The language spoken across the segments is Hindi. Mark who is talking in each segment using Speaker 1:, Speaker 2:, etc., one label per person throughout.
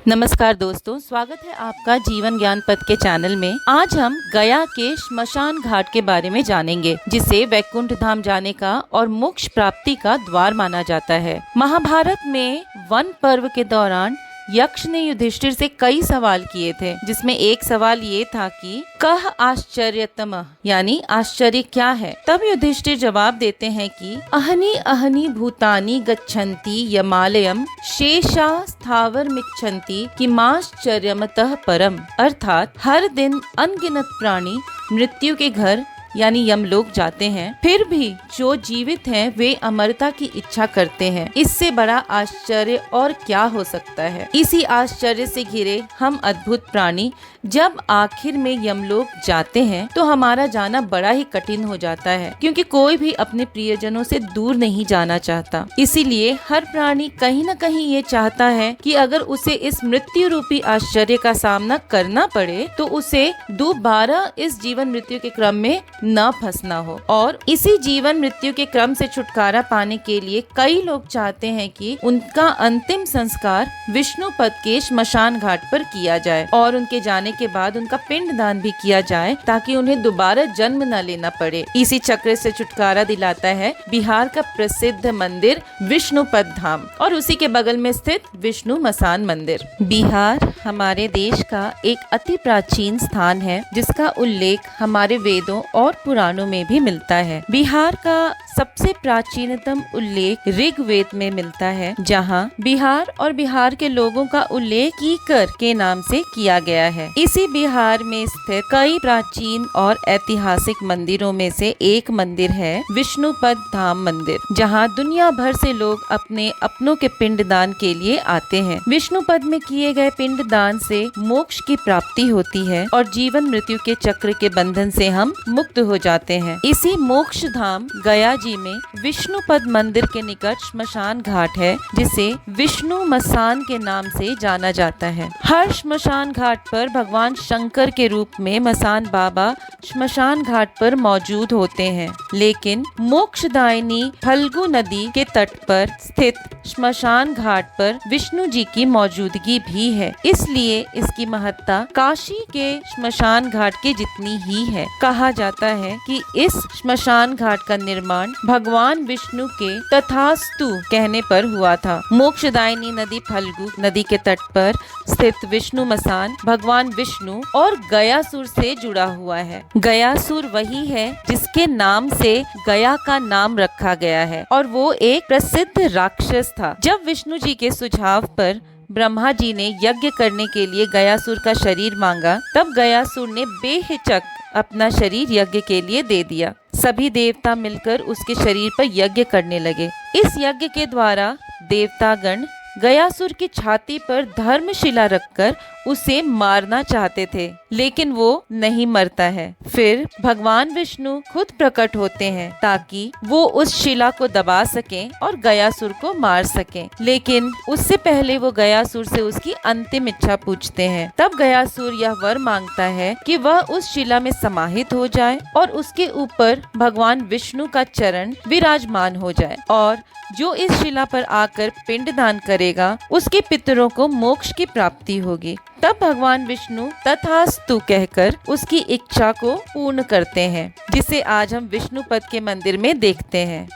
Speaker 1: नमस्कार दोस्तों, स्वागत है आपका जीवन ज्ञान पथ के चैनल में। आज हम गया के श्मशान घाट के बारे में जानेंगे, जिसे वैकुंठ धाम जाने का और मोक्ष प्राप्ति का द्वार माना जाता है। महाभारत में वन पर्व के दौरान यक्ष ने युधिष्ठिर से कई सवाल किए थे, जिसमें एक सवाल ये था कि कह आश्चर्यतम, यानी आश्चर्य क्या है। तब युधिष्ठिर जवाब देते हैं कि अहनि अहनि भूतानि गच्छन्ति यमालयम शेषा स्थावर मिच्छन्ति किमाश्चर्यमतः परम। अर्थात हर दिन अनगिनत प्राणी मृत्यु के घर यानी यमलोक जाते हैं, फिर भी जो जीवित हैं वे अमरता की इच्छा करते हैं। इससे बड़ा आश्चर्य और क्या हो सकता है। इसी आश्चर्य से घिरे हम अद्भुत प्राणी जब आखिर में यमलोक जाते हैं तो हमारा जाना बड़ा ही कठिन हो जाता है, क्योंकि कोई भी अपने प्रियजनों से दूर नहीं जाना चाहता। इसीलिए हर प्राणी कहीं न कहीं ये चाहता है कि अगर उसे इस मृत्यु रूपी आश्चर्य का सामना करना पड़े तो उसे दोबारा इस जीवन मृत्यु के क्रम में न फंसना हो। और इसी जीवन मृत्यु के क्रम से छुटकारा पाने के लिए कई लोग चाहते हैं कि उनका अंतिम संस्कार विष्णु पद के श्मशान घाट पर किया जाए और उनके जाने के बाद उनका पिंडदान भी किया जाए, ताकि उन्हें दोबारा जन्म न लेना पड़े। इसी चक्र से छुटकारा दिलाता है बिहार का प्रसिद्ध मंदिर विष्णुपद धाम और उसी के बगल में स्थित विष्णु मसान मंदिर। बिहार हमारे देश का एक अति प्राचीन स्थान है, जिसका उल्लेख हमारे वेदों और पुराणों में भी मिलता है। बिहार का सबसे प्राचीनतम उल्लेख ऋग्वेद में मिलता है, जहाँ बिहार और बिहार के लोगों का उल्लेख कीकर के नाम से किया गया है। इसी बिहार में स्थित कई प्राचीन और ऐतिहासिक मंदिरों में से एक मंदिर है विष्णुपद धाम मंदिर, जहाँ दुनिया भर से लोग अपने अपनों के पिंडदान के लिए आते हैं। विष्णुपद में किए गए पिंडदान से मोक्ष की प्राप्ति होती है और जीवन मृत्यु के चक्र के बंधन से हम मुक्त हो जाते हैं। इसी मोक्ष धाम गया जी में विष्णुपद मंदिर के निकट श्मशान घाट है, जिसे विष्णु मसान के नाम से जाना जाता है। हर श्मशान घाट पर भगवान शंकर के रूप में मसान बाबा श्मशान घाट पर मौजूद होते हैं, लेकिन मोक्षदायिनी फल्गु नदी के तट पर स्थित श्मशान घाट पर विष्णु जी की मौजूदगी भी है। इसलिए इसकी महत्ता काशी के श्मशान घाट के जितनी ही है। कहा जाता है कि इस श्मशान घाट का निर्माण भगवान विष्णु के तथास्तु कहने पर हुआ था। मोक्षदायिनी नदी फल्गु नदी के तट पर स्थित विष्णु मसान भगवान विष्णु और गयासुर से जुड़ा हुआ है। गयासुर वही है जिसके नाम से गया का नाम रखा गया है और वो एक प्रसिद्ध राक्षस था। जब विष्णु जी के सुझाव पर ब्रह्मा जी ने यज्ञ करने के लिए गयासुर का शरीर मांगा, तब गयासुर ने बेहिचक अपना शरीर यज्ञ के लिए दे दिया। सभी देवता मिलकर उसके शरीर पर यज्ञ करने लगे। इस यज्ञ के द्वारा देवतागण गयासुर की छाती पर धर्मशिला रखकर उसे मारना चाहते थे, लेकिन वो नहीं मरता है। फिर भगवान विष्णु खुद प्रकट होते हैं ताकि वो उस शिला को दबा सकें और गयासुर को मार सकें, लेकिन उससे पहले वो गयासुर से उसकी अंतिम इच्छा पूछते हैं। तब गयासुर यह वर मांगता है कि वह उस शिला में समाहित हो जाए और उसके ऊपर भगवान विष्णु का चरण विराजमान हो जाए, और जो इस शिला पर आकर पिंडदान करेगा उसके पितरों को मोक्ष की प्राप्ति होगी। तब भगवान विष्णु तथास्तु कहकर उसकी इच्छा को पूर्ण करते हैं, जिसे आज हम विष्णुपद के मंदिर में देखते हैं।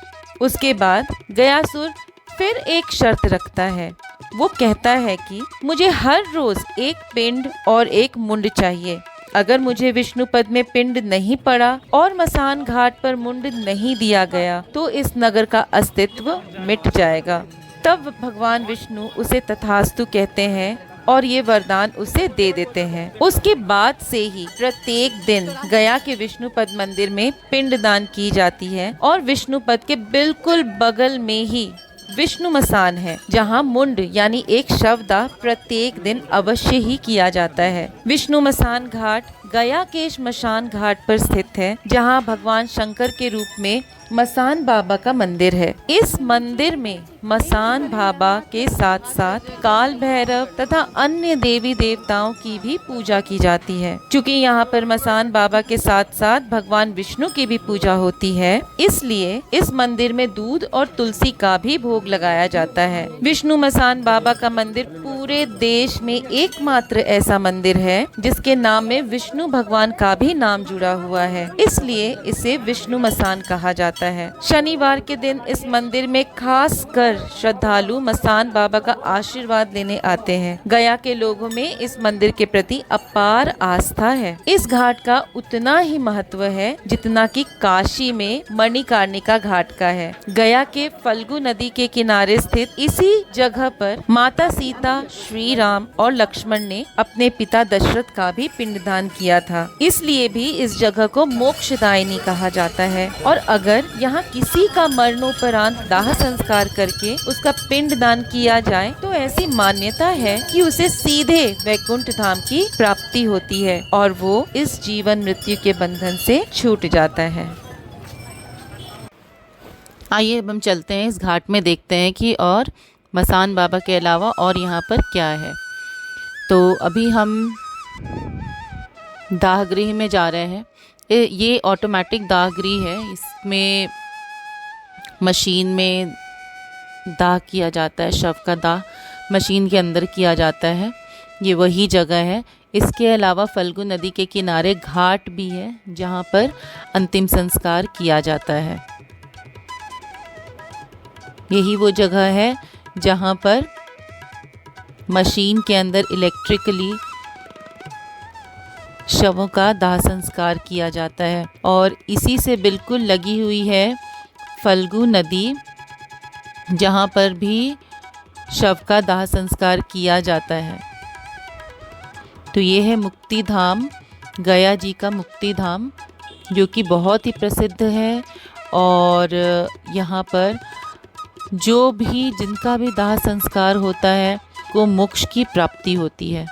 Speaker 1: उसके बाद गयासुर फिर एक शर्त रखता है। वो कहता है कि मुझे हर रोज एक पिंड और एक मुंड चाहिए। अगर मुझे विष्णुपद में पिंड नहीं पड़ा और मसान घाट पर मुंड नहीं दिया गया तो इस नगर का अस्तित्व मिट जाएगा। तब भगवान विष्णु उसे तथास्तु कहते हैं और ये वरदान उसे दे देते हैं। उसके बाद से ही प्रत्येक दिन गया के विष्णुपद मंदिर में पिंडदान की जाती है और विष्णुपद के बिल्कुल बगल में ही विष्णु मसान है, जहाँ मुंड यानी एक शवदाह प्रत्येक दिन अवश्य ही किया जाता है। विष्णु मसान घाट गया के श्मशान घाट पर स्थित है, जहां भगवान शंकर के रूप में मसान बाबा का मंदिर है। इस मंदिर में मसान बाबा के साथ साथ काल भैरव तथा अन्य देवी देवताओं की भी पूजा की जाती है। क्योंकि यहाँ पर मसान बाबा के साथ साथ भगवान विष्णु की भी पूजा होती है, इसलिए इस मंदिर में दूध और तुलसी का भी भोग लगाया जाता है। विष्णु मसान बाबा का मंदिर पूरे देश में एकमात्र ऐसा मंदिर है जिसके नाम में विष्णु भगवान का भी नाम जुड़ा हुआ है, इसलिए इसे विष्णु मसान कहा जाता है। शनिवार के दिन इस मंदिर में खास कर श्रद्धालु मसान बाबा का आशीर्वाद लेने आते हैं। गया के लोगों में इस मंदिर के प्रति अपार आस्था है। इस घाट का उतना ही महत्व है जितना कि काशी में मणिकर्णिका घाट का है। गया के फल्गु नदी के किनारे स्थित इसी जगह पर माता सीता, श्री राम और लक्ष्मण ने अपने पिता दशरथ का भी पिंडदान किया था, इसलिए भी इस जगह को मोक्षदायिनी कहा जाता है। और अगर यहाँ किसी का मरणोपरांत दाह संस्कार करके उसका पिंडदान किया जाए तो ऐसी मान्यता है कि उसे सीधे वैकुंठ धाम की प्राप्ति होती है और वो इस जीवन मृत्यु के बंधन से छूट जाता है। आइए अब हम चलते हैं इस घाट में, देखते हैं कि और मसान बाबा के अलावा और यहाँ पर क्या है। तो अभी हम दाहगृह में जा रहे हैं। ये ऑटोमेटिक दाहगृह है, इसमें मशीन में दाह किया जाता है, शव का दाह मशीन के अंदर किया जाता है। ये वही जगह है। इसके अलावा फल्गु नदी के किनारे घाट भी है जहाँ पर अंतिम संस्कार किया जाता है। यही वो जगह है जहाँ पर मशीन के अंदर इलेक्ट्रिकली शवों का दाह संस्कार किया जाता है। और इसी से बिल्कुल लगी हुई है फल्गु नदी, जहाँ पर भी शव का दाह संस्कार किया जाता है। तो ये है मुक्ति धाम, गया जी का मुक्ति धाम, जो कि बहुत ही प्रसिद्ध है। और यहाँ पर जो भी जिनका भी दाह संस्कार होता है को मोक्ष की प्राप्ति होती है।